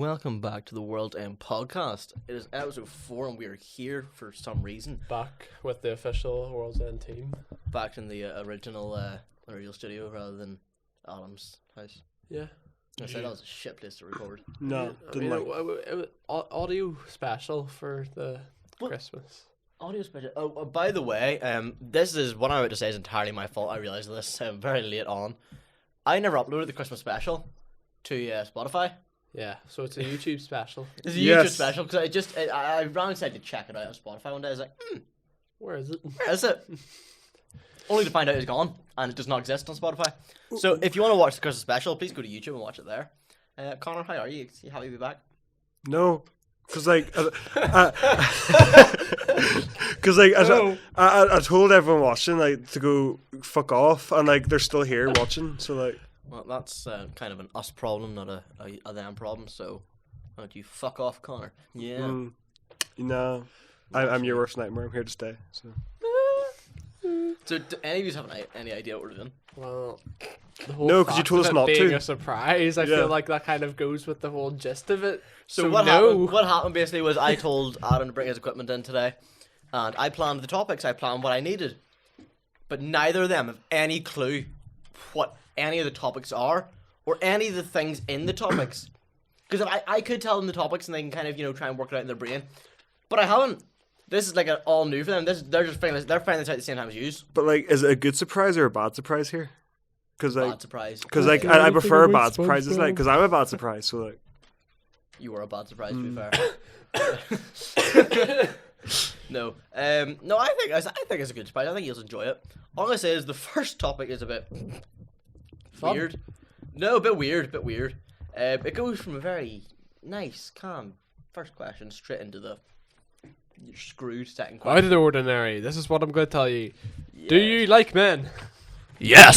welcome back to the World End podcast. It is episode 4 and we are here for some reason. Back with the official World's End team. Back in the original studio rather than Adam's house. Yeah. I said that was a shit place to record. No, didn't like. It was audio special for the Christmas. Audio special. Oh, by the way, this is what I'm about to say is entirely my fault. I realised this very late on. I never uploaded the Christmas special to Spotify. Yeah, so it's a YouTube special. It's a YouTube Yes. special because I ran inside to check it out on Spotify one day. I was like, Where is it? where is it? Only to find out it's gone and it does not exist on Spotify. So if you want to watch the Christmas special, please go to YouTube and watch it there. Connor, how are you? You happy to be back? No, because like, I told everyone watching like to go fuck off, and like they're still here watching. So like, Well, that's kind of an us problem, not a them problem. So why don't you fuck off, Connor? Yeah. no, I'm your worst nightmare. I'm here to stay. So So do any of you have any idea what we're doing? Well, the whole No, 'cause you fact told of us it not being to. a surprise, I Yeah. feel like that kind of goes with the whole gist of it. So no. what happened basically was I told Adam to bring his equipment in today, and I planned the topics. I planned what I needed, but neither of them have any clue what any of the topics are or any of the things in the topics. Because I could tell them the topics and they can kind of try and work it out in their brain, but I haven't. This is like all new for them. They're just finding this out at the same time as you. but like, is it a good surprise or a bad surprise here? Because like, Bad surprise. because I I think prefer it bad makes surprises, sense. like, because I'm a bad surprise. So like, You were a bad surprise, to be fair. No, no. I think it's a good surprise. I think you'll enjoy it. All I'm gonna say is the first topic is a bit Fun. weird. No, a bit weird. It goes from a very nice, calm first question straight into the you're screwed second Out question. of the ordinary. This is what I'm going to tell you. Do you like men? Yes.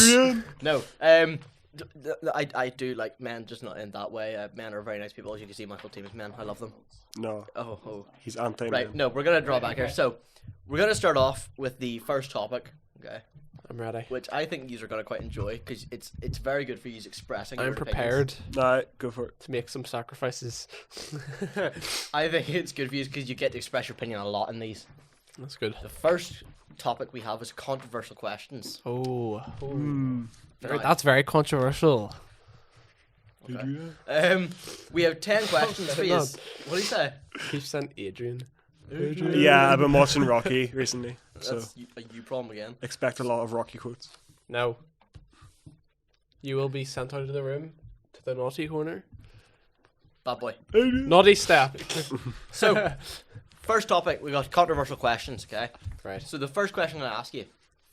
No. I do like men, just not in that way. Men are very nice people. As you can see, my whole team is men. I love them. no, Oh. he's anti. Right. No, we're gonna draw back here. So we're gonna start off with the first topic. Okay. I'm ready. Which I think you are going to quite enjoy because it's very good for you expressing. I'm your prepared No, go for it. to make some sacrifices. opinions. I think it's good for you because you get to express your opinion a lot in these. That's good. The first topic we have is controversial questions. Oh. Now, That's very controversial. we have 10 questions for you. not. What do you say? Keep sent Adrian. Yeah, I've been watching Rocky recently, so That's a you problem again. expect a lot of Rocky quotes. No. You will be sent out of the room to the naughty corner. Bad boy. Naughty step. So, first topic, we got controversial questions. Okay. Right. So the first question I'm going to ask you,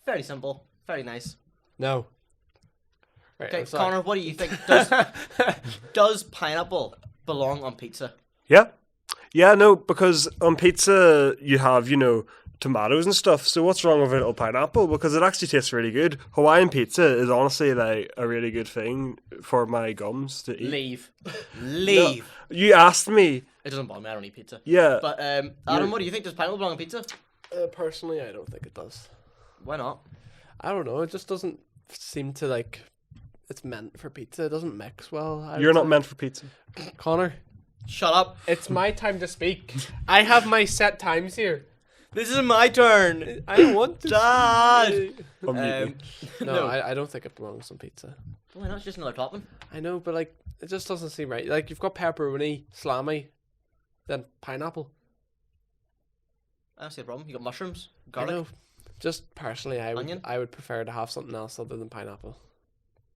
very simple, very nice. No. Right, Okay, I'm sorry. Connor, what do you think? Does pineapple belong on pizza? Yeah, no, because on pizza you have, tomatoes and stuff. So what's wrong with a little pineapple? Because it actually tastes really good. Hawaiian pizza is honestly like a really good thing for my gums to eat. Leave. Leave. You asked me. It doesn't bother me. I don't eat pizza. Yeah. But Adam, what do you think? Does pineapple belong on pizza? Personally, I don't think it does. Why not? I don't know. It just doesn't seem to like. It's meant for pizza. It doesn't mix well. You're not meant for pizza. Connor, Shut up. it's my time to speak. I have my set times here. This is my turn. I don't want to. Dad. Unmute me. No, I don't think it belongs on pizza. Why not? It's just another topping. I know, but like, it just doesn't seem right. Like, you've got pepperoni, salami, then pineapple. I don't see a problem. You got mushrooms, I garlic. know. Just personally, Onion? I would prefer to have something else other than pineapple.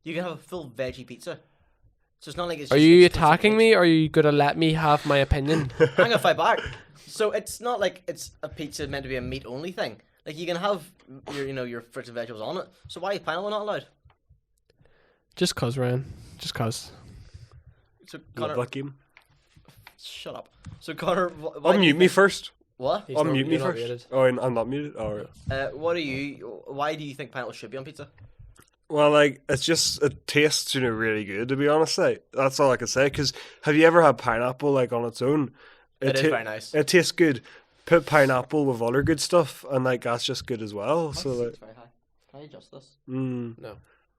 You can have a full veggie pizza. So it's not like it's. Are just, you it's attacking me, or are you gonna let me have my opinion? I'm gonna fight back. So it's not like it's a pizza meant to be a meat only thing. Like you can have your fruits and vegetables on it. So why is pineapple not allowed? Just cause, Ryan. Just cause. So Love Connor, that game. shut up. So Connor, why do you Unmute me think- first. What? He's not- Unmute me you're not first. muted. Oh, I'm not muted. Oh, right. Why do you think pineapple should be on pizza? Well, like, it tastes, really good, to be honest. Like, that's all I can say. Because have you ever had pineapple, like, on its own? It is very nice. It tastes good. Put pineapple with other good stuff, and, like, that's just good as well. So, like, It's very high. Can I adjust this? No.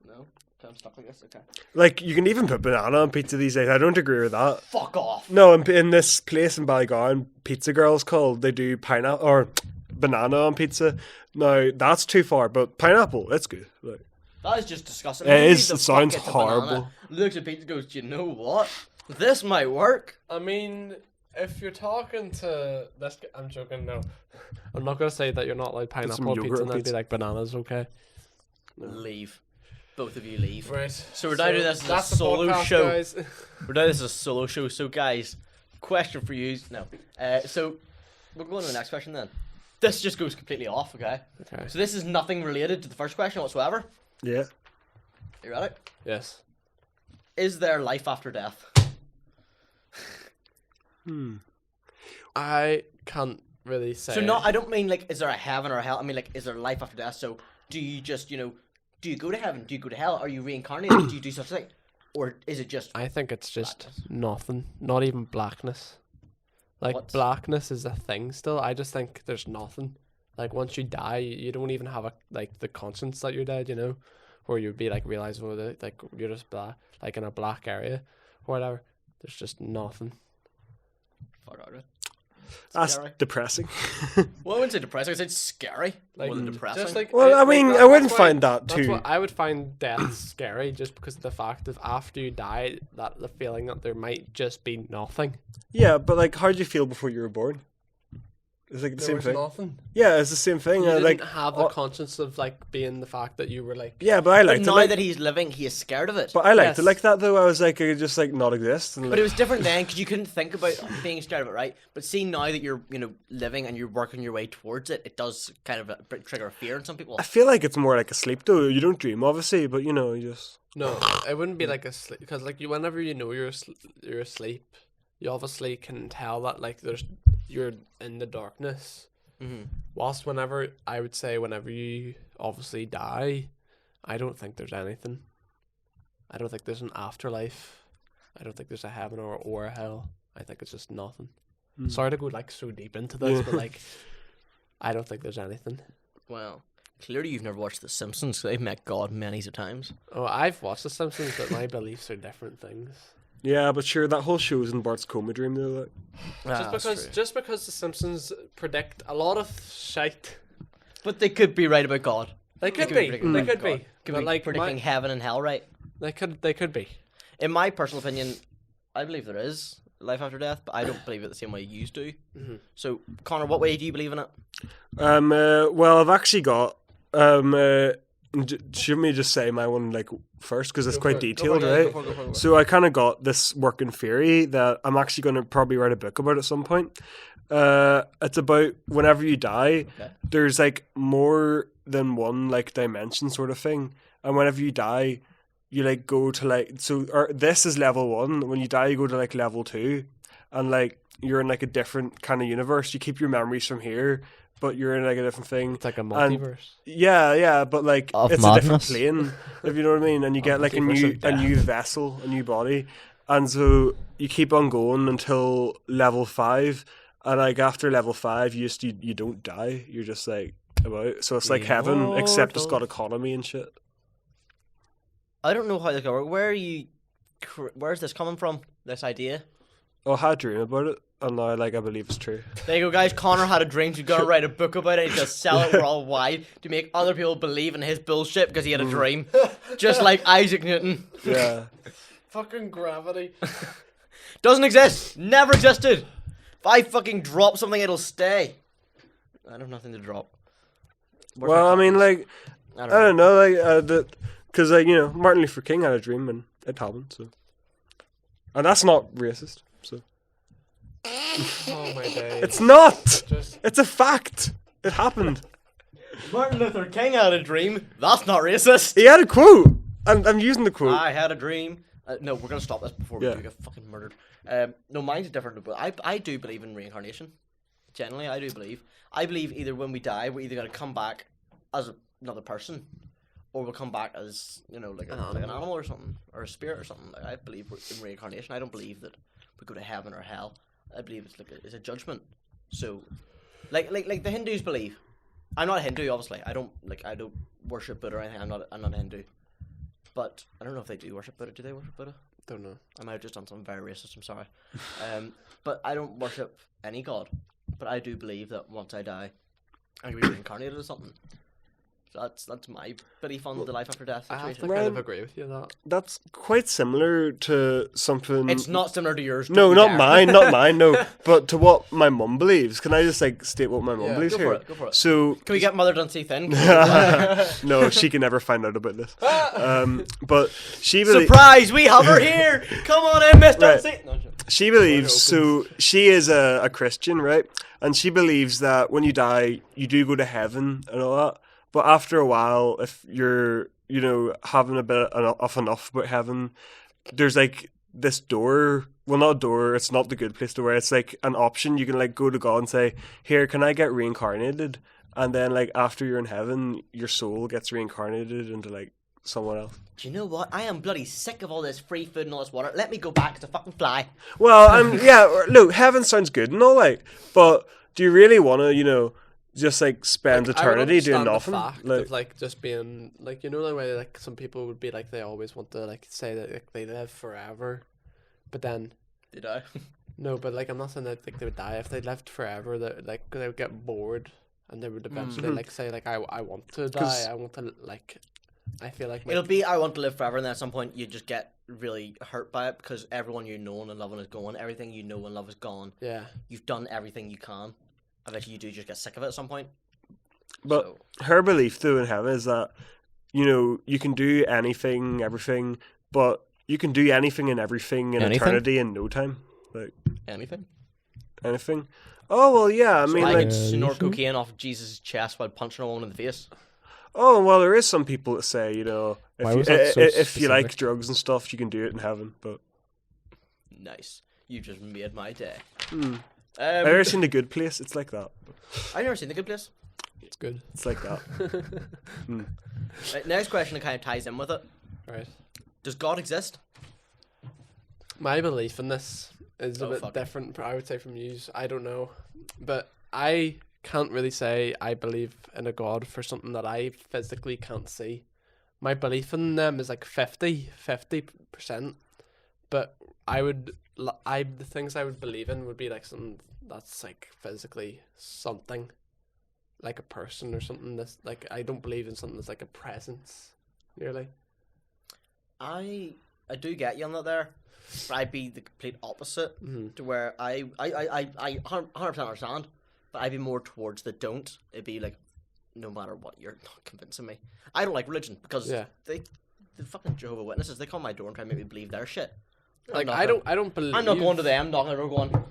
No, I'm stuck like this. Okay. Like, you can even put banana on pizza these days. I don't agree with that. Fuck off. No, in this place in Ballygowan, Pizza Girls called, they do pineapple or banana on pizza. Now, that's too far, but pineapple, it's good. Like, That is just disgusting. It Who is- the it sounds fuck gets a banana, horrible. Looks at pizza and goes, "Do you know what? This might work." I mean, if you're talking to this, I'm joking. No, I'm not gonna say that you're not allowed some pineapple on yogurt pizza, on and I'd be pizza. like bananas. Okay. Leave. Both of you leave. Right. So we're now doing this as a that's the solo podcast, show. guys. We're doing this as a solo show. So guys, question for you. No. So we'll go on to the next question then. This just goes completely off. Okay. Okay. So this is nothing related to the first question whatsoever. yeah. You ready? Yes. Is there life after death? I can't really say. So not. I don't mean like is there a heaven or a hell. I mean like is there life after death? So do you just do you go to heaven? Do you go to hell? Are you reincarnated? Do you do such a thing? Or is it just I think it's just Blackness. nothing. Not even blackness. Like What's- blackness is a thing still. I just think there's nothing. Like once you die, you don't even have the conscience that you're dead. Where you'd be like realizing like you're just black, like in a black area, or whatever. There's just nothing. fuck out of it? That's Scary. depressing. Well, I wouldn't say depressing. I said scary Like more than depressing. just like Well, I mean, I wouldn't find that That's too. what I would find death scary, just because of the fact of after you die, that the feeling that there might just be nothing. Yeah, but like, how did you feel before you were born? It's like the There same was thing. nothing. Yeah, it's the same thing. You didn't Like, have the conscience of like being the fact that you were like. yeah, but I but liked it. now Like, that he's living, he is scared of it. but I liked it Yes. like that though. I was like, I could just like not exist. And, But like, it was different then because you couldn't think about being scared of it, right? But see now that you're, living and you're working your way towards it, it does kind of trigger a fear in some people. I feel like it's more like a sleep though. You don't dream, obviously, but you just. No, it wouldn't be like a sleep because like whenever you're you're asleep, you obviously can tell that like you're in the darkness. Mm-hmm. Whilst whenever I would say whenever you obviously die, I don't think there's anything. I don't think there's an afterlife. I don't think there's a heaven or a hell. I think it's just nothing. Sorry to go like so deep into this, but like I don't think there's anything. Well, clearly you've never watched The Simpsons. 'Cause they've met God many a times. Oh, I've watched The Simpsons, but my beliefs are different things. Yeah, but sure, that whole show's in Bart's coma dream though. Like. Just because The Simpsons predict a lot of shite. But they could be right about God. They could be be. predicting They right could about God. be. Could But be like predicting heaven and hell, right? They could be. In my personal opinion, I believe there is life after death, but I don't believe it the same way you used to. Mm-hmm. So, Connor, what way do you believe in it? Well, I've actually got. Should me just say my one like first because it's quite detailed, right? So I kind of got this working theory that I'm actually going to probably write a book about at some point. It's about whenever you die, there's like more than one like dimension sort of thing, and whenever you die, you like go to like this is level 1. When you die, you go to like level 2, and like you're in like a different kind of universe. You keep your memories from here, but you're in like a different thing. It's like a multiverse. Yeah, but like Of it's a different madness. plane, if you know what I mean. And you get like a multiverse of new vessel, a new body, and so you keep on going until level 5. And like after level 5, you don't die. You're just like about. So it's like heaven, except it's got economy and shit. I don't know how this going to work. Where's this coming from? This idea? Oh, I had a dream about it, and now like I believe it's true. There you go, guys. Connor had a dream. He's gonna write a book about it and just sell it worldwide to make other people believe in his bullshit because he had a dream, just like Isaac Newton. Yeah. Fucking gravity. Doesn't exist. Never existed. If I fucking drop something, it'll stay. I have nothing to drop. Where's Well, my I mean, copies? like I I don't know. don't know, like because like Martin Luther King had a dream and it happened. So, and that's not racist. So Oh my days. it's not. Just It's a fact. It happened. Martin Luther King had a dream. That's not racist. He had a quote. I'm using the quote. I had a dream. No, we're gonna stop this before we Yeah. do get fucking murdered. No, mine's different, but I do believe in reincarnation. Generally, I do believe. I believe either when we die, we're either gonna come back as another person, or we'll come back as like an animal or something, or a spirit or something. Like, I believe in reincarnation. I don't believe that we go to heaven or hell. I believe it's like it's a judgment. So, like the Hindus believe. I'm not a Hindu, obviously. I don't worship Buddha or anything. I'm not a Hindu. But I don't know if they do worship Buddha. Do they worship Buddha? Don't know. I might have just done something very racist. I'm sorry. But I don't worship any god. But I do believe that once I die, I'm gonna be reincarnated or something. So that's my belief on the life after death I have situation. to kind of agree with you on that. That's quite similar to something. It's not similar to yours. No, don't not dare. mine, not mine. No, but to what my mum believes. Can I just like state what my mum Yeah, believes Go here? for it. Go for it. So Can we get Mother Dunseith in? no, she can never find out about this. But she believes. Surprise! We have her here. Come on in, Miss Right. Dunseith. No, I'm joking. She believes, so she is a Christian, right? And she believes that when you die, you do go to heaven and all that. But after a while, if you're, having a bit of enough about heaven, there's like this door. Well, not a door. It's not the good place to wear. It's like an option. You can like go to God and say, "Here, can I get reincarnated?" And then like after you're in heaven, your soul gets reincarnated into like someone else. Do you know what? I am bloody sick of all this free food and all this water. Let me go back to fucking fly. Well, look, heaven sounds good and all, like, but do you really want to, just like spend Like, I would eternity doing understand nothing? the fact of like just being like the way like some people would be like they always want to like say that like, they live forever, but then Did I? no, but like I'm not saying that like they would die if they lived forever. That like they would get bored and they would eventually like say like I want to die. I want to like. I feel like It'll be I want to live forever, and then at some point you just get really hurt by it because everyone you know and loving is gone. Everything you know and love is gone. yeah. You've done everything you can. I bet you do just get sick of it at some point. But So, her belief, though, in heaven is that, you can do anything, everything, but you can do anything and everything in Anything? eternity in no time. Like, anything. anything. Oh, well, yeah, I So mean, I like, could snort cocaine off Jesus' chest while punching a woman in the face. oh, well, there is some people that say, Why if was that so if you like specific? drugs and stuff, you can do it in heaven, but Nice. You just made my day. I've never seen The Good Place. It's like that. I've never seen The Good Place. It's good. It's like that. Right, next question that kind of ties in with it. Right. Does God exist? My belief in this is a Oh, bit fuck. different, I would say, from yous. I don't know. But I can't really say I believe in a God for something that I physically can't see. My belief in them is like 50%. But the things I would believe in would be like something that's like physically something. Like a person or something that's like, I don't believe in something that's like a presence, nearly. I do get you on that there, but I'd be the complete opposite to where I 100% understand, but I'd be more towards the don't. It'd be like, no matter what, you're not convincing me. I don't like religion because Yeah. the fucking Jehovah's Witnesses, they come to my door and try to make me believe their shit. Like, not I gonna- don't believe. I'm not going to them, knocking on the door going,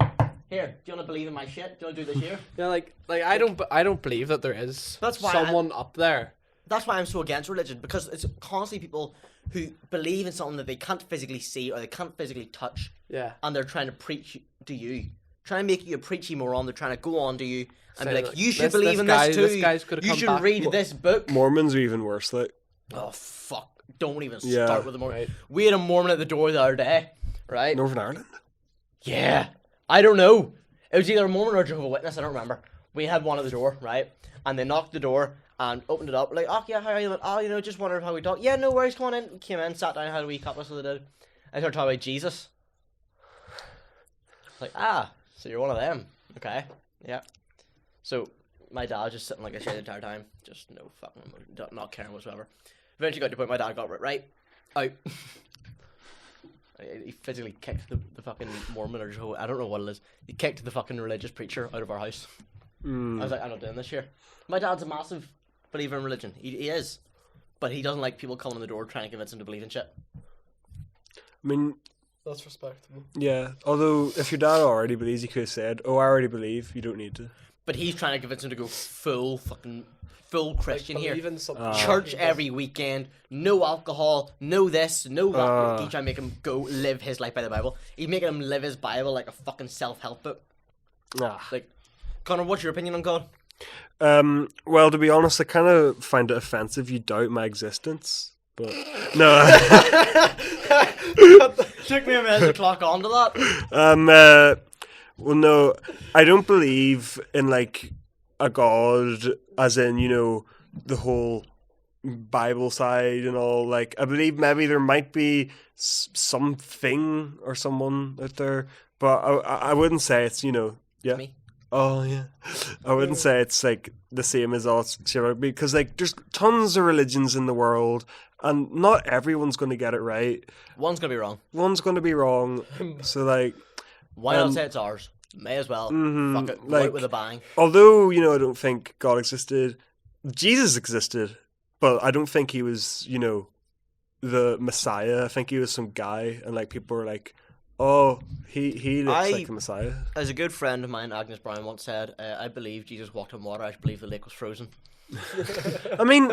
here, do you want to believe in my shit? Do you want to do this here? Yeah, like I don't believe that there is That's why someone up there. That's why I'm so against religion, because it's constantly people who believe in something that they can't physically see or they can't physically touch, Yeah. and they're trying to preach to you, trying to make you a preachy moron. They're trying to go on to you and be Say, like, you should this believe in guy- this too. this guy's gonna You come should back." read this book. Mormons are even worse, like. Oh fuck! Don't even Yeah. start with the Mormon. Right. We had a Mormon at the door the other day, right? Northern Ireland? Yeah, I don't know. It was either a Mormon or a Jehovah's Witness. I don't remember. We had one at the door, right? And they knocked the door and opened it up. Like, oh yeah, how are you? Like, oh, just wondered how we talk. Yeah, no worries. Come on in. Came in, sat down, had a wee couple, so they did. I started talking about Jesus. Like, so you're one of them. Okay, yeah. So my dad was just sitting like a shit the entire time, just no fucking emotion, not caring whatsoever. Eventually got to the point my dad got right out. He physically kicked the fucking Mormon or Jehovah, I don't know what it is. He kicked the fucking religious preacher out of our house. I was like, I'm not doing this here. My dad's a massive believer in religion. He is. But he doesn't like people coming in the door trying to convince him to believe in shit. I mean, That's respectable. yeah. Although, if your dad already believes, he could have said, "Oh, I already believe. You don't need to." But he's trying to convince him to go full Christian here. Even something Church every weekend, no alcohol, no this, no that. He's trying to make him go live his life by the Bible. He's making him live his Bible like a fucking self-help book. Nah. Like, Connor, what's your opinion on God? Well, to be honest, I kind of find it offensive you doubt my existence. But no. Took me a minute to clock onto that. Well, no, I don't believe in like a god, as in the whole Bible side and all. Like, I believe maybe there might be something or someone out there, but I wouldn't say it's, yeah. Me. Oh yeah, I wouldn't say it's like the same as all Shiva, because like there's tons of religions in the world, and not everyone's going to get it right. One's gonna be wrong. One's going to be wrong. So like, Why not say it's ours? May as well. Fuck it. Go like- out with a bang. although I don't think God existed, Jesus existed, but I don't think he was the Messiah. I think he was some guy, and like people were like, oh, he looks like the Messiah. As a good friend of mine, Agnes Brown, once said, I believe Jesus walked on water. I believe the lake was frozen. I mean,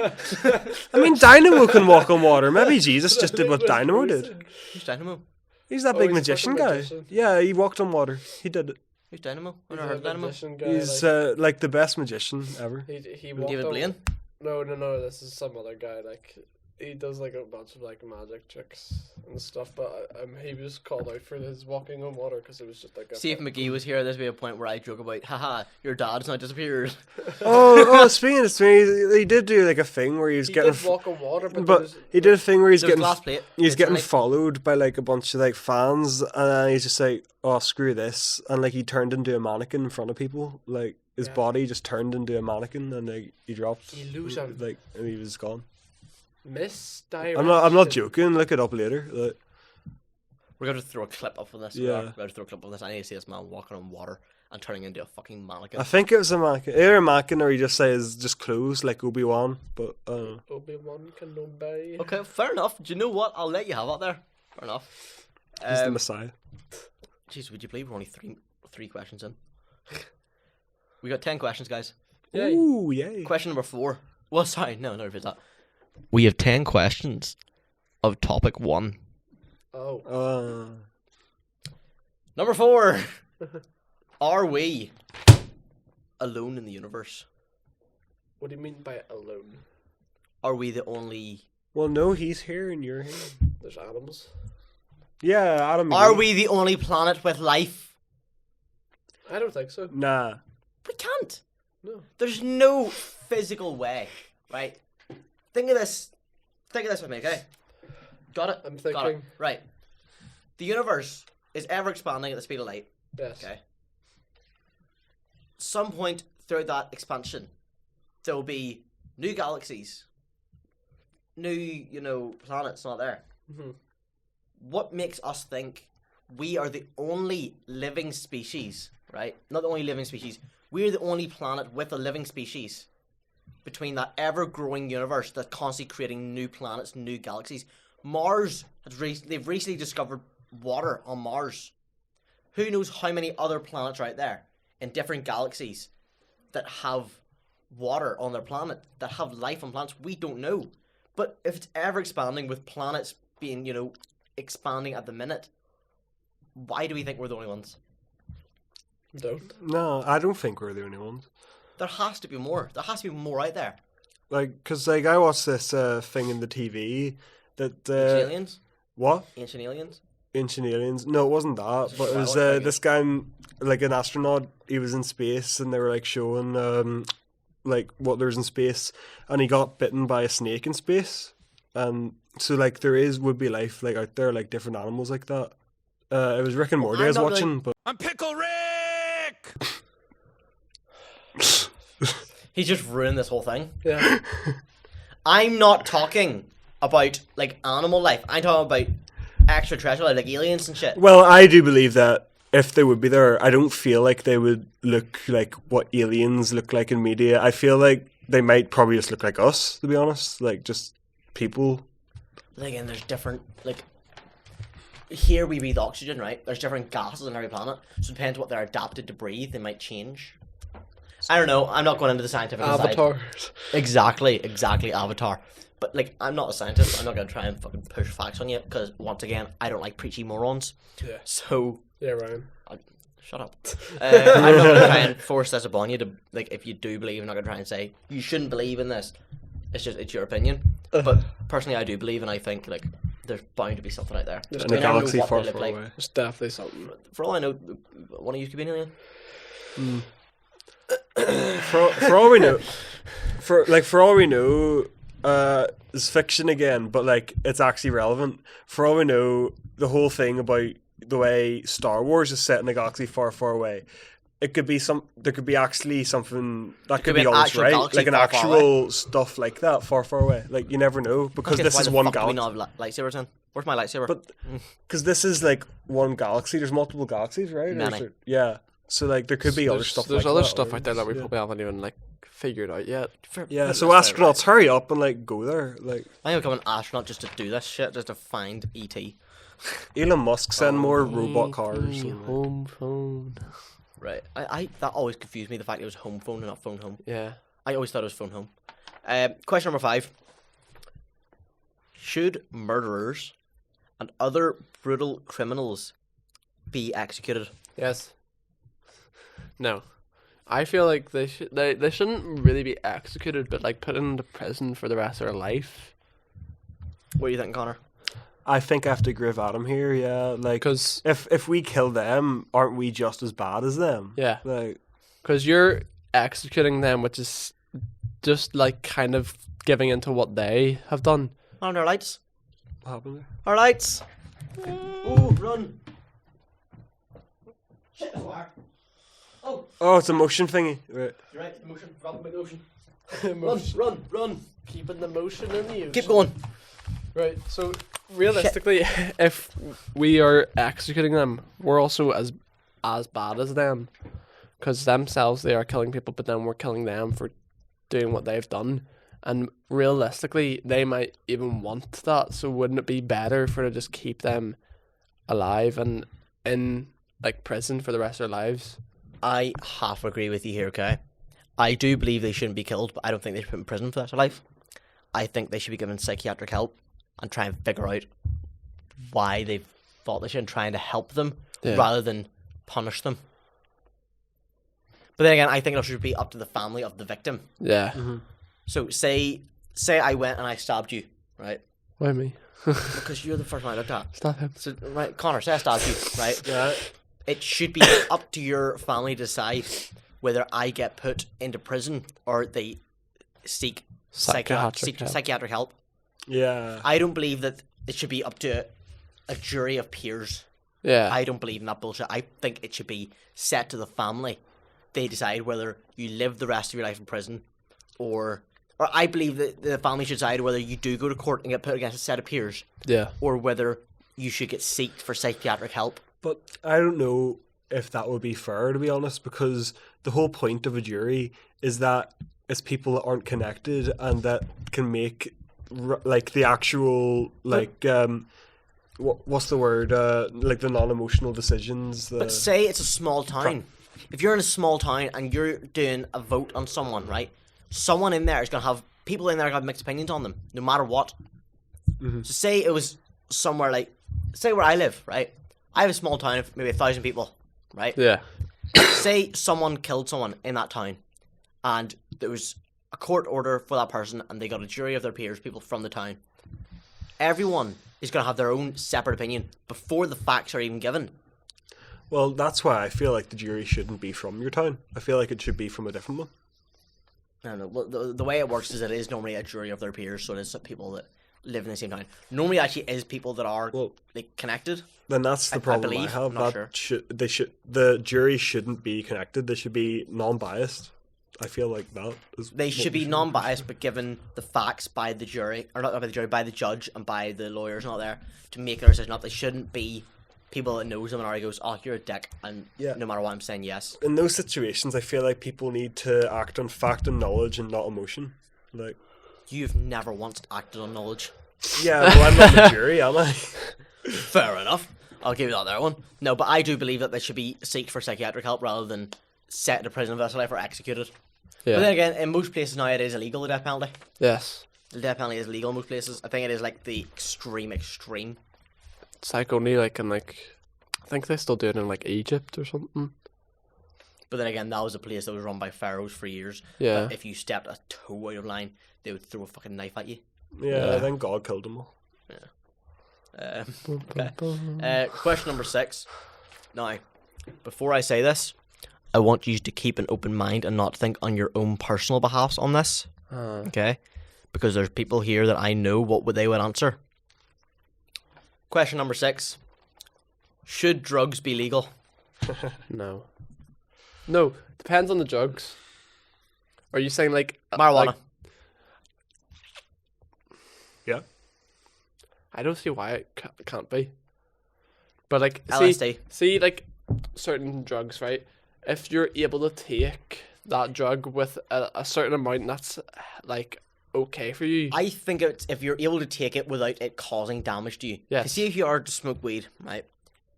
Dynamo can walk on water. Maybe Jesus just did what Dynamo did. Who's Dynamo? He's that Oh, big he's a magician fucking guy. magician. Yeah, he walked on water. He did it. Who's Dynamo? I He's never heard of a Dynamo. magician guy. He's like, the best magician ever. he walked David on- Blaine? No. This is some other guy. Like he does like a bunch of like magic tricks and stuff. But he was called out for his walking on water because it was just like. See if McGee was here, there'd be a point where I joke about, haha, your dad's not disappeared. Speaking of swing, he did do like a thing where he was He getting. did walk on water, but, But he did a thing where he's There's a getting. glass plate. He's getting Like, followed by like a bunch of like fans, and then he's just like, "Oh, screw this!" And like he turned into a mannequin in front of people. Like his Yeah. body just turned into a mannequin, and like he dropped. Illusion. Like, and he was gone. misdirection. I'm not joking. Look it up later. Like, we're going to throw a clip up of this. Yeah. We're going to throw a clip of this. I need to see this man walking on water and turning into a fucking mannequin. I think it was a mannequin, either a mannequin or he just says just clothes like Obi-Wan. But Obi-Wan Kenobi. Okay, fair enough. Do you know what? I'll let you have it there. Fair enough. he's the Messiah. Jeez, would you believe we're only three questions in? We got 10 questions, guys. Yay. Ooh, yay! Question number 4. Well, sorry, no, never did that. We have 10 questions of topic 1. Oh. Number 4. Are we alone in the universe? What do you mean by alone? Are we the only... Well, no, he's here and you're here. There's animals. Yeah, Adam. Are McGee. we the only planet with life? I don't think so. Nah. We can't. No. There's no physical way, right? Think of this with me, okay? Got it? I'm Got it. thinking. Right. The universe is ever expanding at the speed of light, Yes. okay? Some point throughout that expansion, there will be new galaxies, new, planets not there. Mhm. What makes us think we are the only living species, right? Not the only living species. We're the only planet with a living species between that ever-growing universe that's constantly creating new planets, new galaxies. Mars, they've recently discovered water on Mars. Who knows how many other planets are out there in different galaxies that have water on their planet, that have life on planets? We don't know. But if it's ever expanding with planets being, expanding at the minute, why do we think we're the only ones? Don't. No, I don't think we're the only ones. There has to be more. There has to be more out there. Like, cause like I watched this thing in the TV that Ancient aliens? what Ancient aliens? Ancient Aliens? No, it wasn't that. But it was Well, this guy, like an astronaut. He was in space, and they were like showing like what there's in space, and he got bitten by a snake in space, and so like would be life like out there, like different animals like that. It was Rick and Morty I was I'm not watching, but I'm Pickle Rick! He's just ruined this whole thing. Yeah. I'm not talking about like animal life. I'm talking about extraterrestrial, like aliens and shit. well, I do believe that if they would be there, I don't feel like they would look like what aliens look like in media. I feel like they might probably just look like us, to be honest, like just people. Like, and there's different like. Here we breathe oxygen, right? There's different gases on every planet, so it depends what they're adapted to breathe. They might change. I don't know. I'm not going into the scientific side. Avatars. Exactly, Avatar. But like, I'm not a scientist. I'm not gonna try and fucking push facts on you because once again, I don't like preachy morons. Yeah. So Yeah, Ryan. shut up. I'm not gonna try and force this upon you to like. If you do believe, I'm not gonna try and say you shouldn't believe in this. It's your opinion. But personally, I do believe, and I think like there's bound to be something out there. There's In a We never know galaxy what far, they look far like. away. There's definitely something. For all I know, one of you could be an alien. For all we know, for all we know, is fiction again, but like it's actually relevant. For all we know, the whole thing about the way Star Wars is set in a galaxy far, far away. It could be there could be actually something that could be an almost actual right, galaxy like an far, far actual stuff like that far, far away. Like you never know because Okay, this why is the one fuck do we galaxy. not have lightsabers then? Where's my lightsaber? But because this is like one galaxy, there's multiple galaxies, right? Or is Many. there- yeah. So like there could be other stuff. There's like other that, stuff or- out there that we yeah. probably haven't even like figured out yet. Yeah. So astronauts, hurry up and like go there. Like I'm gonna become an astronaut just to do this shit, just to find E ET. Elon Musk send more robot cars. and, like- Home phone. Right. I that always confused me, the fact it was home phone and not phone home. Yeah. I always thought it was phone home. Question number 5. Should murderers and other brutal criminals be executed? Yes. No. I feel like they shouldn't really be executed, but like put into prison for the rest of their life. What do you think, Connor? I think I have to agree with Adam here. Yeah, like Because if we kill them, aren't we just as bad as them? yeah, Like because you're executing them, which is just like kind of giving into what they have done. On our lights. what happened there? Our lights. Oh, run. Shit, that's wire. Oh, Oh, it's a motion thingy. Right. you're right. Motion. Drop the motion. Motion. Run. Keeping the motion in the Keep going. Right. So realistically, if we are executing them, we're also as bad as them, because themselves they are killing people, but then we're killing them for doing what they've done. And realistically, they might even want that. So wouldn't it be better for to just keep them alive and in like prison for the rest of their lives? I half agree with you here, okay? I do believe they shouldn't be killed, but I don't think they should be put in prison for the rest of life. I think they should be given psychiatric help and try and figure out why they thought they should and trying to help them Yeah. rather than punish them. But then again, I think it should be up to the family of the victim. Yeah. So say I went and I stabbed you, right? Why me? Because you're the first one I looked at. Stop him. So, right, Connor, say I stabbed you, right? Yeah. It should be up to your family to decide whether I get put into prison or they seek psychiatric help. Yeah. I don't believe that it should be up to a jury of peers. Yeah. I don't believe in that bullshit. I think it should be set to the family. They decide whether you live the rest of your life in prison or I believe that the family should decide whether you do go to court and get put against a set of peers yeah. or whether you should get sought for psychiatric help. But I don't know if that would be fair, to be honest, because the whole point of a jury is that it's people that aren't connected and that can make like the actual like what's the word like the non-emotional decisions. But say it's a small town. If you're in a small town and you're doing a vote on someone, right? Someone in there is going to have people in there have mixed opinions on them, no matter what. So say it was somewhere like, say where I live, right? I have a small town of maybe 1,000 people, right? Yeah. Say someone killed someone in that town, and there was a court order for that person, and they got a jury of their peers, people from the town. Everyone is going to have their own separate opinion before the facts are even given. Well, that's why I feel like the jury shouldn't be from your town. I feel like it should be from a different one. I don't know. Well, the way it works is it is normally a jury of their peers, so it is people that live in the same town. Normally, it actually is people that are Well, like connected. then that's the I problem I, believe, have. I'm not That sure. the jury shouldn't be connected. They should be non-biased. I feel like that is They what should we be non-biased, but given the facts by the jury, or not by the jury, by the judge and by the lawyers and all there to make their decision up. They shouldn't be people that knows them and already goes, "Oh, you're a dick," and Yeah. no matter what I'm saying, yes. In those situations, I feel like people need to act on fact and knowledge and not emotion. Like, You've never once acted on knowledge. yeah, well, I'm not the jury, am I? Fair enough. I'll give you that there one. No, but I do believe that they should be seek for psychiatric help rather than set to prison for the rest of their life or executed. Yeah. But then again, in most places now it is illegal, the death penalty. Yes. The death penalty is legal in most places. I think it is like the extreme. It's like only like in like, I think they still do it in like Egypt or something. But then again, that was a place that was run by pharaohs for years. Yeah. That if you stepped a toe out of line, they would throw a fucking knife at you. Yeah, Yeah. then God killed them all. Question number 6. Now, before I say this, I want you to keep an open mind and not think on your own personal behalfs on this. Okay? because there's people here that I know what would they would answer. Question number 6. Should drugs be legal? No. No, depends on the drugs. Are you saying like Marijuana. like- Yeah. I don't see why it can't be. But like, LSD. see, like certain drugs, right? If you're able to take that drug with a certain amount, that's like okay for you. I think it's if you're able to take it without it causing damage to you. Yes. 'Cause see if you are to smoke weed, right?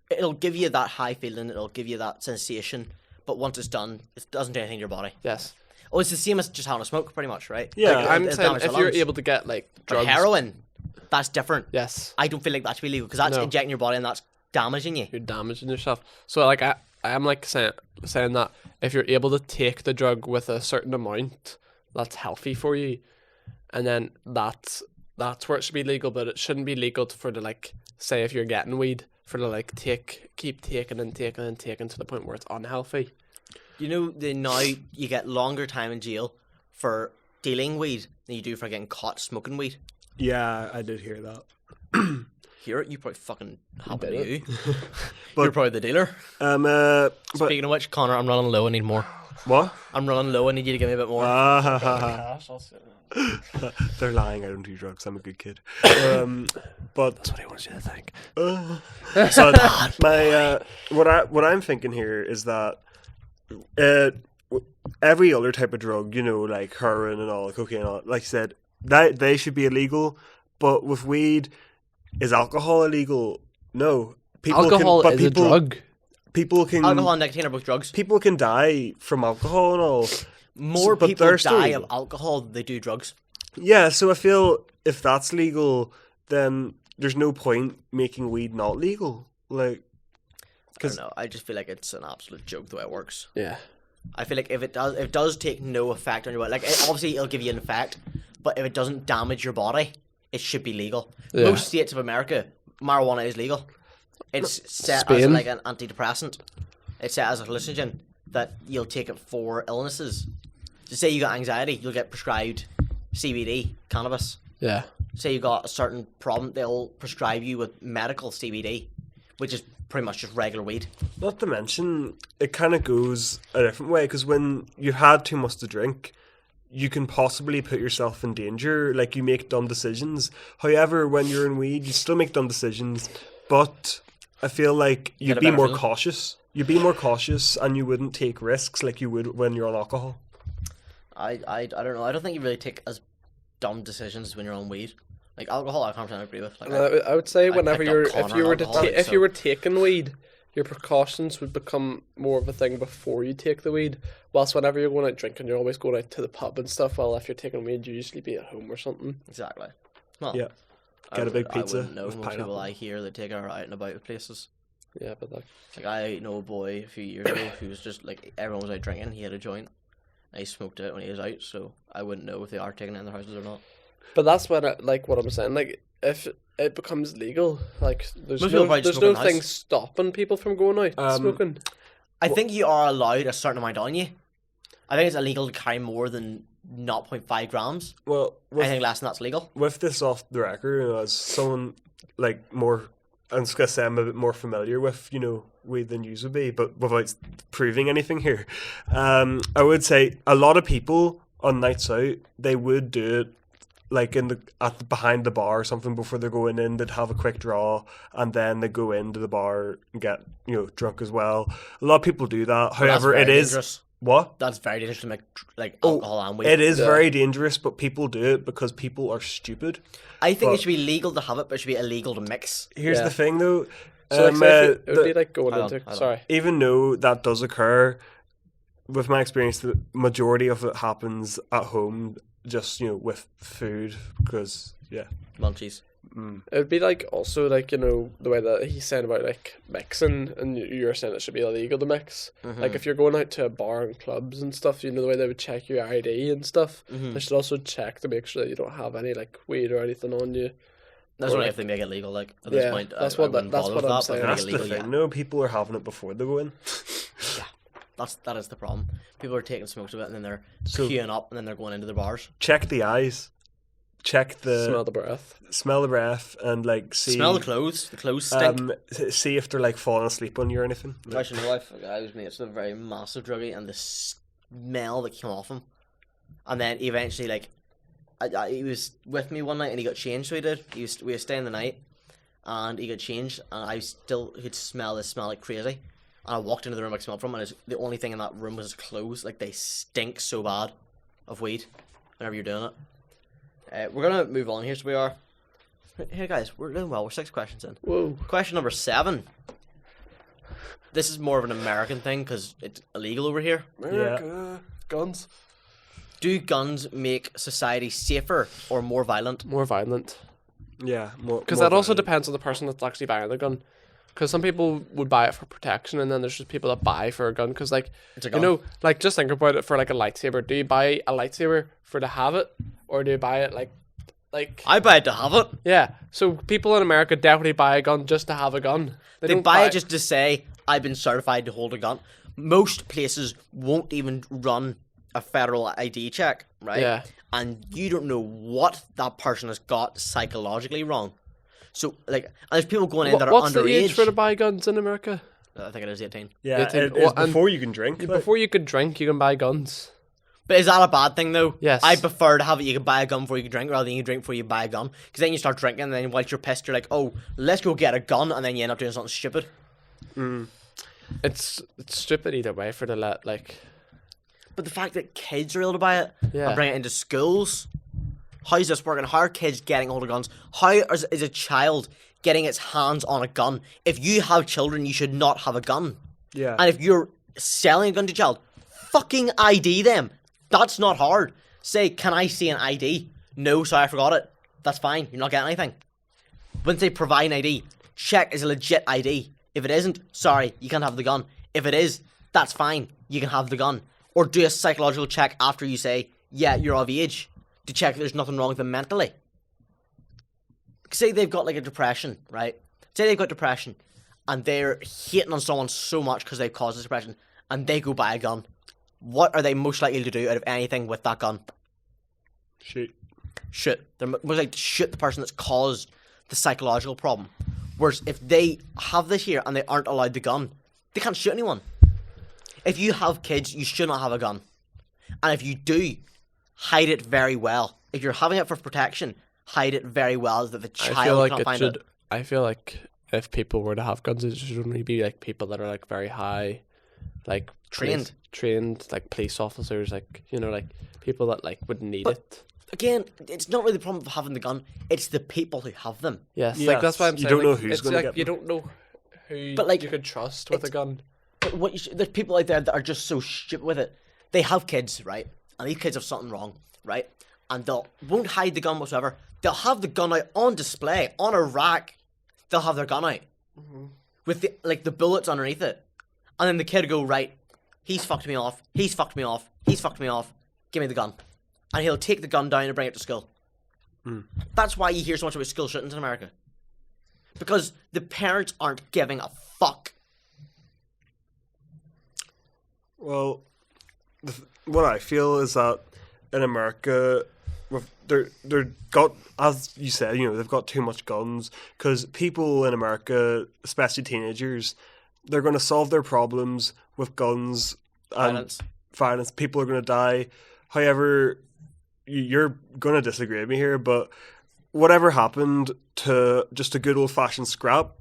It'll give you that high feeling, it'll give you that sensation, but once it's done, it doesn't do anything to your body. Yes. Oh, it's the same as just having a smoke, pretty much, right? Yeah. Like, I'm it saying damages if the you're lungs. able to get like But drugs, heroin, that's different. yes, I don't feel like that should be legal because that's No. injecting your body and that's damaging you. you're damaging yourself. So like I am like saying that if you're able to take the drug with a certain amount, that's healthy for you, and then that's where it should be legal. But it shouldn't be legal for to like say if you're getting weed for to like keep taking and taking and taking to the point where it's unhealthy. You know, now you get longer time in jail for dealing weed than you do for getting caught smoking weed. Yeah, I did hear that. Hear it? You probably fucking happened did to you. But- You're probably the dealer. But Speaking of which, Connor, I'm running low. I need more. what? I'm running low. I need you to give me a bit more. They're lying. I don't do drugs. I'm a good kid. But That's what he wants you to think. so my what I'm thinking here is that every other type of drug, you know, like heroin and all, cocaine, and all, like I said, that they should be illegal. But with weed, is alcohol illegal? No. Alcohol is a drug. People can Alcohol and nicotine are both drugs. people can die from alcohol and all. More but people they're still die legal. of alcohol than they do drugs. Yeah, so I feel if that's legal, then there's no point making weed not legal. Like, I don't know. I just feel like it's an absolute joke the way it works. Yeah. I feel like if it does take no effect on your body, like obviously it'll give you an effect, but if it doesn't damage your body, it should be legal. Yeah. Most states of America, marijuana is legal. It's set as Spain? like an antidepressant. It's set as a hallucinogen that you'll take it for illnesses. So say you got anxiety, you'll get prescribed CBD, cannabis. Yeah. Say you got a certain problem, they'll prescribe you with medical CBD, which is pretty much just regular weed. not to mention, it kind of goes a different way because when you've had too much to drink, you can possibly put yourself in danger. Like, you make dumb decisions. However, when you're in weed, you still make dumb decisions, but I feel like Get you'd a be better more feeling. cautious. You'd be more cautious and you wouldn't take risks like you would when you're on alcohol. I don't know. I don't think you really take as dumb decisions when you're on weed. Like alcohol, I 100% agree with. Like, I would say whenever picked up you're Connor if you were to alcohol, if so- you were taking weed, your precautions would become more of a thing before you take the weed. Whilst whenever you're going out drinking, you're always going out to the pub and stuff. Well, if you're taking weed, you usually be at home or something. exactly. Well, Yeah. I Get a big would- pizza I wouldn't know with most people pineapple. I hear that take her out and about places. Yeah, but like Like I know a boy a few years ago who was just like everyone was out drinking. He had a joint. And he smoked it when he was out, so I wouldn't know if they are taking it in their houses or not. But that's when like what I'm saying. Like if it becomes legal, like there's Most people no probably just there's no smoke in the thing house. stopping people from going out smoking. I think you are allowed a certain amount on you. I think it's illegal to carry more than 0.5 grams. Well, with, Anything less than that's legal. with this off the record, you know, as someone like more, I'm just gonna say I'm a bit more familiar with, you know, weed than you would be, but without proving anything here, I would say a lot of people on nights out, they would do it like behind the bar or something before they're going in. They'd have a quick draw and then they go into the bar and get, you know, drunk as well. A lot of people do that. However, That's it very is dangerous. what. That's very dangerous to make like alcohol and weed. It is Yeah. very dangerous, but people do it because people are stupid. I think but- it should be legal to have it, but it should be illegal to mix. Here's Yeah. the thing, though. So like, say if it would be the- like going hold on, into hold on. sorry. even though that does occur, with my experience, the majority of it happens at home, just, you know, with food, because yeah. Munchies. It would be like also like, you know, the way that he's saying about like mixing, and you're saying it should be illegal to mix. Like if you're going out to a bar and clubs and stuff, you know, the way they would check your ID and stuff, they should also check to make sure that you don't have any like weed or anything on you. That's Or only like- if they make it legal. Like at Yeah, this point, that's I what wouldn't that's bother what with I'm that, saying. but That's if they the make it thing. legal, No, people are having it before they go in. that is the problem. People are taking smokes of it and then they're So- queuing up and then they're going into the bars. Check the eyes. check Smell the breath. smell the breath, and like see Smell the clothes. The clothes stink. see if they're like falling asleep on you or anything. Actually, my wife, I was mates with a very massive druggie, and the smell that came off him, and then eventually, like, he was with me one night, and he got changed. So he did. We were staying the night, and he got changed, and I still could smell this smell like crazy. And I walked into the room I smelled from, and the only thing in that room was his clothes. Like, they stink so bad of weed whenever you're doing it. We're gonna move on here, so we are. Hey guys, we're doing well. We're 6 questions in. Whoa. Question number 7. This is more of an American thing because it's illegal over here. America. Guns. Do guns make society safer or more violent? More violent. Yeah, Because that also depends on the person that's actually buying the gun. Because some people would buy it for protection, and then there's just people that buy for a gun. Because, like, It's a you gun. know, like, just think about it for, like, a lightsaber. Do you buy a lightsaber for to have it? Or do you buy it, like... I buy it to have it. Yeah. So people in America definitely buy a gun just to have a gun. They don't buy it just to say, I've been certified to hold a gun. Most places won't even run a federal ID check, right? Yeah. And you don't know what that person has got psychologically wrong. So, like, and there's people going in that are What's underage. the age for to buy guns in America? I think it is 18. Yeah, They take- it's and before you can drink. like. Before you could drink, you can buy guns. But is that a bad thing, though? Yes. I prefer to have it you can buy a gun before you can drink rather than you drink before you buy a gun. Because then you start drinking, and then once you're pissed, you're like, oh, let's go get a gun, and then you end up doing something stupid. It's stupid either way for the like. But the fact that kids are able to buy it Yeah. and bring it into schools, how's this working? How are kids getting hold of guns? How is a child getting its hands on a gun? If you have children, you should not have a gun. Yeah. And if you're selling a gun to a child, fucking ID them. That's not hard. Say, can I see an ID? No, sorry, I forgot it. That's fine. You're not getting anything. Once they provide an ID, check is a legit ID. If it isn't, sorry, you can't have the gun. If it is, that's fine. You can have the gun. Or do a psychological check after you say, yeah, you're of age, to check there's nothing wrong with them mentally. Say they've got like a depression, right? Say they've got depression, and they're hating on someone so much because they've caused this depression, and they go buy a gun. What are they most likely to do out of anything with that gun? Shoot. Shoot. They're most likely to shoot the person that's caused the psychological problem. Whereas if they have this here and they aren't allowed the gun, they can't shoot anyone. If you have kids, you should not have a gun. And if you do, hide it very well. If you're having it for protection, hide it very well so that the child I feel like cannot it find should. it. I feel like if people were to have guns, it should only be like people that are like very high, like Trained. trained like police officers, like like people that like would need But- it. Again, it's not really the problem of having the gun, it's the people who have them. Yes, Yes, like that's why I'm you saying. don't like, know who's it's gonna like get you them. don't know who But, like, you could trust with a gun. But there's people out there that are just so stupid with it. They have kids, right? And these kids have something wrong, right? And won't hide the gun whatsoever. They'll have the gun out on display, on a rack. They'll have their gun out. With the bullets underneath it. And then the kid will go, right, he's fucked me off, he's fucked me off, he's fucked me off, give me the gun. And he'll take the gun down and bring it to school. That's why you hear so much about school shootings in America. Because the parents aren't giving a fuck. Well, what I feel is that in America, they're got, as you said, they've got too much guns because people in America, especially teenagers, they're going to solve their problems with guns and Violence. violence. People are going to die. However, you're going to disagree with me here, but whatever happened to just a good old fashioned scrap,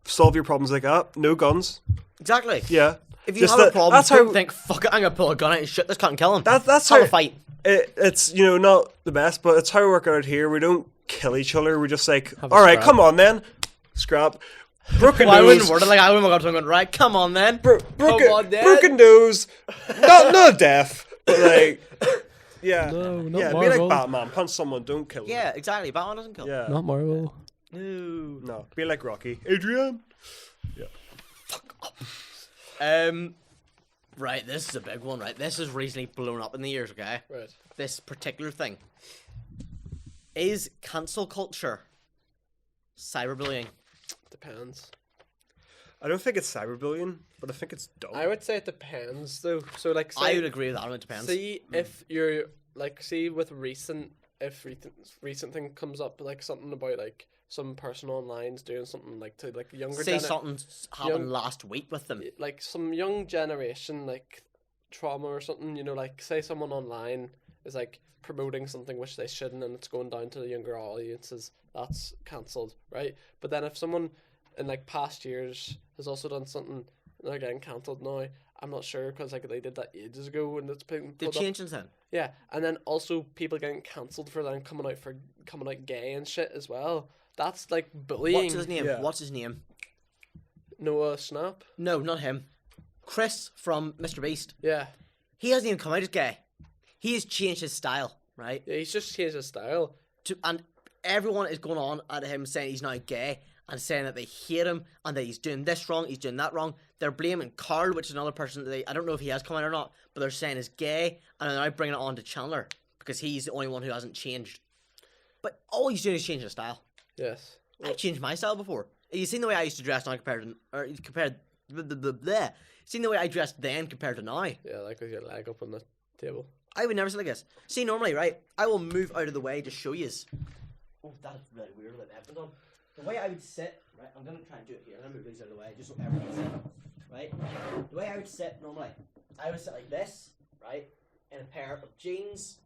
solve your problems like that. No guns. Exactly. Yeah. If you Just have a that- problem, that's don't how- think, fuck it, I'm gonna pull a gun out and shoot this cunt and kill him. That's Have how a fight. It's not the best, but it's how we work out here. We don't kill each other. We're just like, Have a all right, scrap. come on then, scrap, broken Well, I wouldn't nose, word it like I wouldn't go up to him and right, come on then. broken, on, Dad. broken nose, not deaf, but like, yeah, No, not yeah, be Marvel. like Batman, punch someone, don't kill them. Yeah, exactly. Batman doesn't kill. yeah, Not Marvel. No. no, be like Rocky, Adrian. Right, this is a big one, right? This has recently blown up in the years, okay? Right. This particular thing. Is cancel culture cyberbullying? Depends. I don't think it's cyberbullying, but I think it's dumb. I would say it depends though. So like, I say, would agree with that one, it depends. see if you're like, see with recent if recent thing comes up, like something about like some person online's doing something like to like younger Say something's happened young- last week with them. like some young generation like trauma or something, like say someone online is like promoting something which they shouldn't and it's going down to the younger audiences, that's cancelled, right? But then if someone in like past years has also done something and they're getting cancelled now, I'm not sure because like they did that ages ago and it's been They're pulled up. changing then. Yeah, and then also people getting cancelled for them coming out gay and shit as well. That's like bullying. What's his name? Yeah. What's his name? Noah Snap. No, not him. Chris from Mr. Beast. Yeah. He hasn't even come out as gay. He has changed his style, right? Yeah, he's just changed his style. And everyone is going on at him saying he's now gay and saying that they hate him and that he's doing this wrong, he's doing that wrong. They're blaming Carl, which is another person that I don't know if he has come out or not, but they're saying is gay, and they're now bringing it on to Chandler because he's the only one who hasn't changed. But all he's doing is changing his style. Yes. I changed my style before. You seen the way I used to dress now compared to seen the way I dressed then compared to now. Yeah, like with your leg up on the table. I would never sit like this. See, normally, right, I will move out of the way to show yous. Oh, that is really weird that happened on. The way I would sit, right, I'm going to try and do it here. I'm going to move these out of the way just so everyone can see. Right? The way I would sit normally, I would sit like this, right, in a pair of jeans,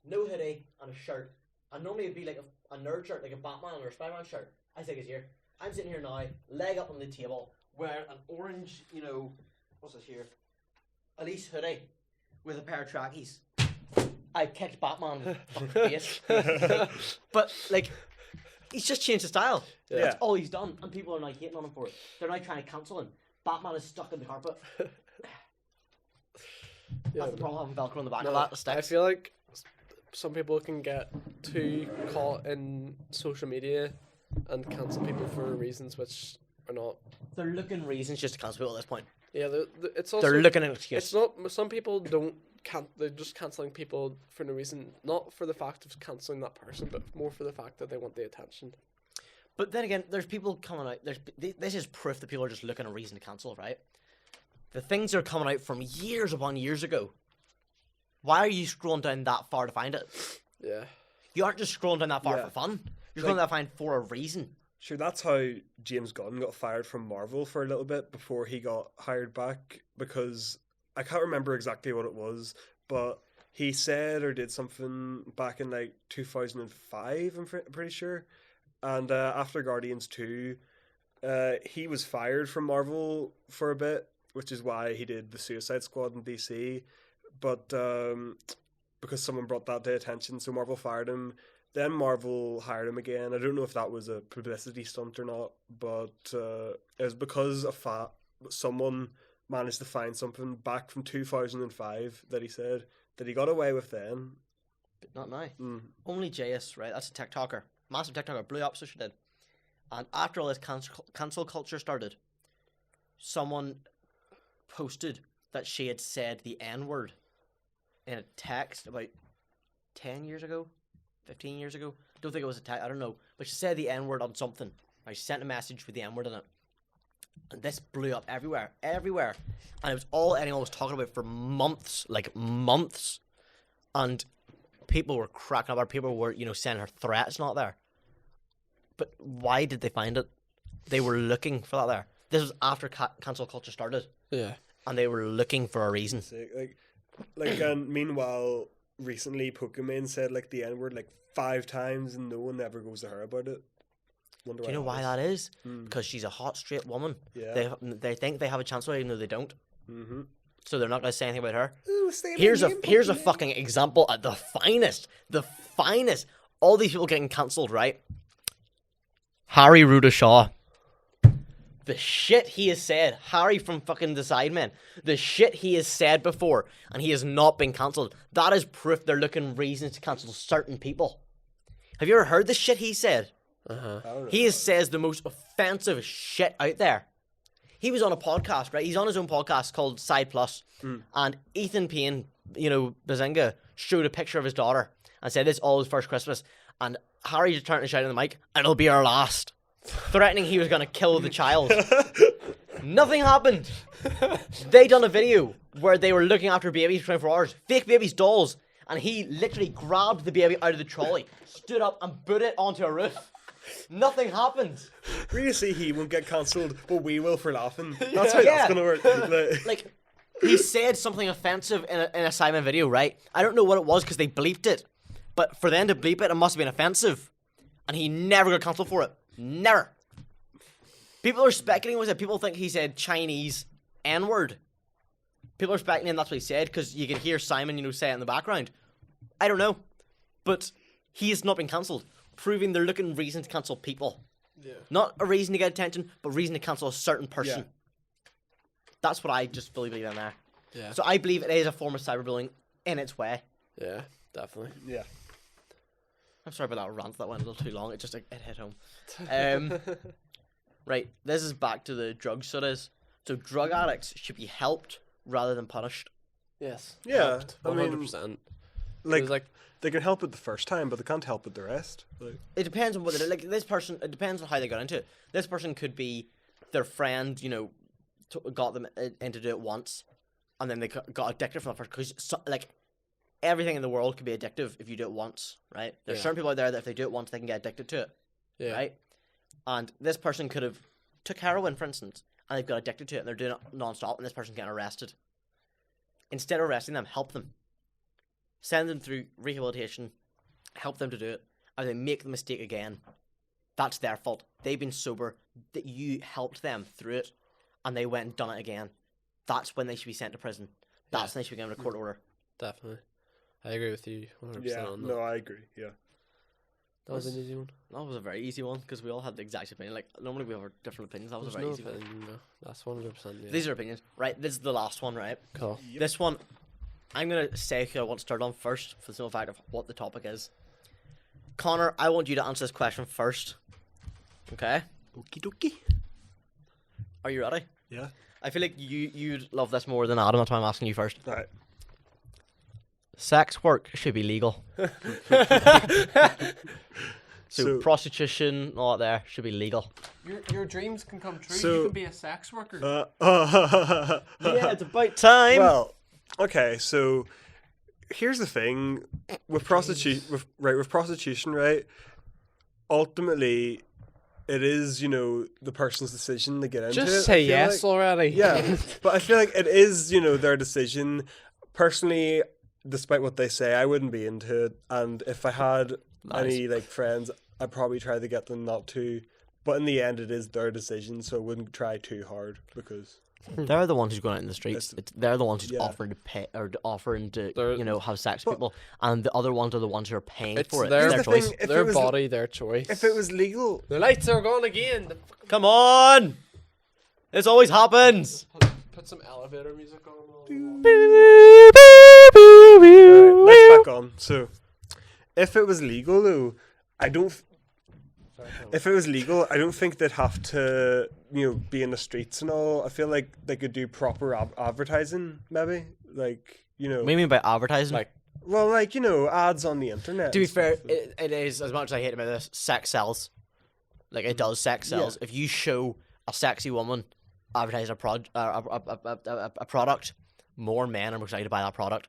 no hoodie, and a shirt. And normally it'd be like a nerd shirt, like a Batman or a Spider-Man shirt. I think it's here. I'm sitting here now, leg up on the table, wearing an orange, what's this here? Elise hoodie with a pair of trackies. I kicked Batman in the fucking face. But, like, he's just changed his style. Yeah. That's all he's done. And people are now hating on him for it. They're now trying to cancel him. Batman is stuck in the carpet. Yeah, That's the problem having Velcro on the back no, of that. It I sticks. feel like some people can get too caught in social media and cancel people for reasons which are not. They're looking reasons just to cancel people at this point. Yeah, it's also. They're looking at an excuse. It's not. Some people they're just cancelling people for no reason, not for the fact of cancelling that person, but more for the fact that they want the attention. But then again, there's people coming out. This is proof that people are just looking at a reason to cancel, right? The things are coming out from years upon years ago. Why are you scrolling down that far to find it? Yeah. You aren't just scrolling down that far Yeah. for fun. You're scrolling that far for a reason. Sure, that's how James Gunn got fired from Marvel for a little bit before he got hired back, because I can't remember exactly what it was, but he said or did something back in like 2005, I'm pretty sure. And after Guardians 2, he was fired from Marvel for a bit, which is why he did the Suicide Squad in DC. But because someone brought that to attention, so Marvel fired him. Then Marvel hired him again. I don't know if that was a publicity stunt or not, but it was because of someone managed to find something back from 2005 that he said that he got away with then. But not now. Mm. Only JS, right? That's a TikToker. Massive TikToker. Blew up, so she did. And after all this cancel culture started, someone posted that she had said the N-word in a text about 10 years ago, 15 years ago. I don't think it was a text, I don't know. But she said the N-word on something. Right, she sent a message with the N-word in it. And this blew up everywhere. And it was all anyone was talking about for months. And people were cracking up. People were, sending her threats not there. But why did they find it? They were looking for that there. This was after cancel culture started. Yeah. And they were looking for a reason. And meanwhile, recently Pokemon said like the N-word like 5 times and no one ever goes to her about it. Wonder Do you know why that is? Because she's a hot, straight woman. Yeah. They think they have a chance with her even though they don't. Mm-hmm. So they're not going to say anything about her. Ooh, say my Here's name, a Pokemon. fucking example at the finest. The finest. All these people getting cancelled, right? Harry Ruda Shaw. The shit he has said. Harry from fucking The Sidemen. The shit he has said before. And he has not been cancelled. That is proof they're looking reasons to cancel certain people. Have you ever heard the shit he said? He says the most offensive shit out there. He was on a podcast, right? He's on his own podcast called Side Plus. And Ethan Payne, Bazinga, showed a picture of his daughter and said, "This is all his first Christmas." And Harry just turned to shout in the mic, "And it'll be our last." Threatening he was going to kill the child. Nothing happened. They done a video where they were looking after babies for 24 hours. Fake babies, dolls. and he literally grabbed the baby out of the trolley, stood up and put it onto a roof. Nothing happens. Really see he won't get cancelled, but we will for laughing. That's how Yeah. that's gonna work. Like, he said something offensive in a Simon video, right? I don't know what it was because they bleeped it, but for them to bleep it, it must have been offensive, and he never got cancelled for it. Never. People are speculating was it. People think he said Chinese N-word. People are speculating that's what he said because you can hear Simon, say it in the background. I don't know, but he has not been cancelled, proving they're looking reason to cancel people. Yeah. Not a reason to get attention, but reason to cancel a certain person. Yeah. That's what I just fully believe in there. Yeah. So I believe it is a form of cyberbullying in its way. Yeah, definitely. Yeah. I'm sorry about that rant that went a little too long. It just it hit home. Right, this is back to the drug studies. So drug addicts should be helped rather than punished. Yes. Yeah, I mean, 100%. like they can help it the first time, but they can't help it the rest. Like, It depends on what they do. Like this person, it depends on how they got into it. This person could be their friend, got them into do it once, and then they got addicted from that first. Because like everything in the world can be addictive if you do it once, right? There's Yeah. certain people out there that if they do it once, they can get addicted to it, Yeah. right? And this person could have took heroin, for instance, and they've got addicted to it, and they're doing it non-stop, and this person's getting arrested. Instead of arresting them, help them. Send them through rehabilitation, help them to do it, and they make the mistake again. That's their fault. They've been sober, that you helped them through it, and they went and done it again. That's when they should be sent to prison. That's when they should be given a court order. Definitely. I agree with you 100% yeah, on that. no, I agree. Yeah. That was an easy one. That was a very easy one, because we all had the exact opinion. Like, normally we have our different opinions. That was There's a very no easy one. opinion, no. That's 100%. Yeah. These are opinions. Right, this is the last one, right? Cool. This one, I'm going to say who I want to start on first, for the simple fact of what the topic is. Connor, I want you to answer this question first. Okay? Okie dokie. Are you ready? Yeah. I feel like you'd love this more than Adam, that's why I'm asking you first. All right. Sex work should be legal. So So- prostitution, all that there, should be legal. Your dreams can come true. So- you can be a sex worker. Yeah, it's about time. Well, okay, so here's the thing with prostitution, right? Ultimately, it is the person's decision to get into it. Just I say feel yes like. already. Yeah, but I feel like it is their decision. Personally, despite what they say, I wouldn't be into it, and if I had any friends, I'd probably try to get them not to. But in the end, it is their decision, so I wouldn't try too hard because. They're the ones who's going out in the streets. They're the ones who's Yeah. offering to pay or offering to They're- have sex with people, and the other ones are the ones who are paying It's for it. their- It's their Here's the choice. thing, if Their it was- body, their choice. If it was legal, The lights are gone again. Come on! This always happens. Put some elevator music on. Alright, let's back on. So, if it was legal, though, I don't. If it was legal, I don't think they'd have to, be in the streets and all. I feel like they could do proper advertising, maybe, What do you mean by advertising? Like, well, ads on the internet. to be and fair, stuff. it is, as much as I hate about this, sex sells. Like, it does, sex sells. If you show a sexy woman advertising a product, more men are excited to buy that product.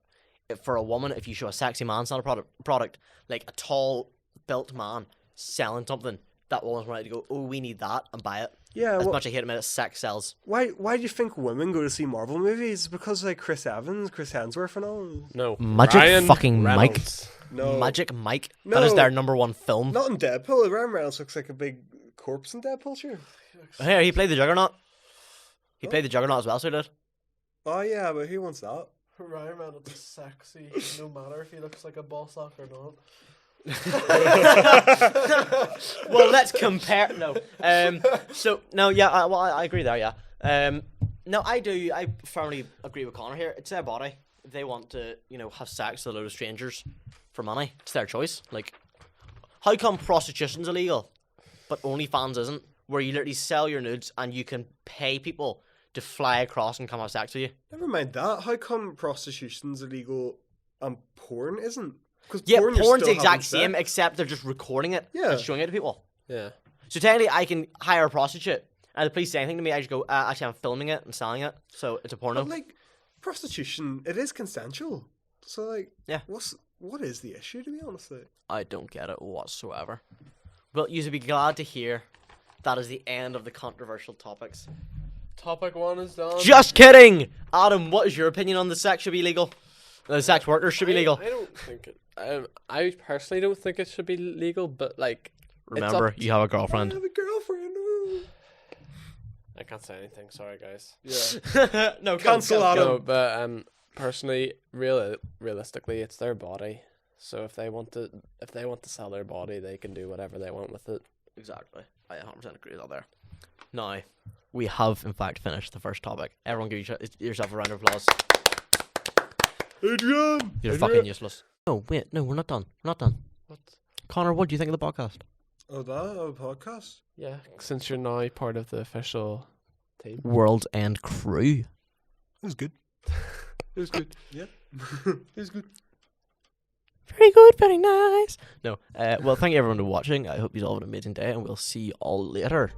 For a woman, if you show a sexy man selling a product, like a tall, built man selling something, that woman's ready to go, oh, we need that, and buy it. Yeah, As well, much as I hate it, sex sells. why do you think women go to see Marvel movies? Because Chris Evans, Chris Hemsworth, and all. no. Magic Ryan fucking Mike. Reynolds. No, Magic Mike. That is No. their number one film. not in Deadpool. Ryan Reynolds looks like a big corpse in Deadpool, sure. Here, he played the Juggernaut. He played the Juggernaut as well, so he did. Oh yeah, but who wants that? Ryan Reynolds is sexy, no matter if he looks like a boss or not. Well, let's compare. No. So no, yeah. I agree there. Yeah. No, I firmly agree with Connor here. It's their body. If they want to, have sex with a load of strangers for money, it's their choice. Like, how come prostitution's illegal, but OnlyFans isn't? Where you literally sell your nudes and you can pay people to fly across and come have sex with you. Never mind that. How come prostitution's illegal and porn isn't? Because Yeah, porn, you're porn's the still having exact same, sex. except they're just recording it Yeah. and showing it to people. Yeah. So technically, I can hire a prostitute, and the police say anything to me, I just go, actually, I'm filming it and selling it, so it's a porno. But prostitution, it is consensual. So Yeah. What is the issue, to be honest? I don't get it whatsoever. Well, you should be glad to hear that is the end of the controversial topics. Topic 1 is done. Just kidding! Adam, what is your opinion on the sex should be legal? The sex workers should be legal. I don't think it. I personally don't think it should be legal, but like. Remember, you have a girlfriend. I have a girlfriend. Ooh. I can't say anything. Sorry, guys. Yeah. No, Cancel Adam. No, but personally, realistically, it's their body. So if they want to sell their body, they can do whatever they want with it. Exactly. I 100% agree with that there. Now, we have in fact finished the first topic. Everyone give yourself a round of applause. Adrian! You're fucking useless. No, wait, no, we're not done. We're not done. What? Connor, what do you think of the podcast? Oh, that? A podcast? Yeah, since you're now part of the official team. World's End Crew. It was good. It was good. Yeah. It was good. Very good, very nice. No, well, thank you everyone for watching. I hope you all have an amazing day, and we'll see you all later.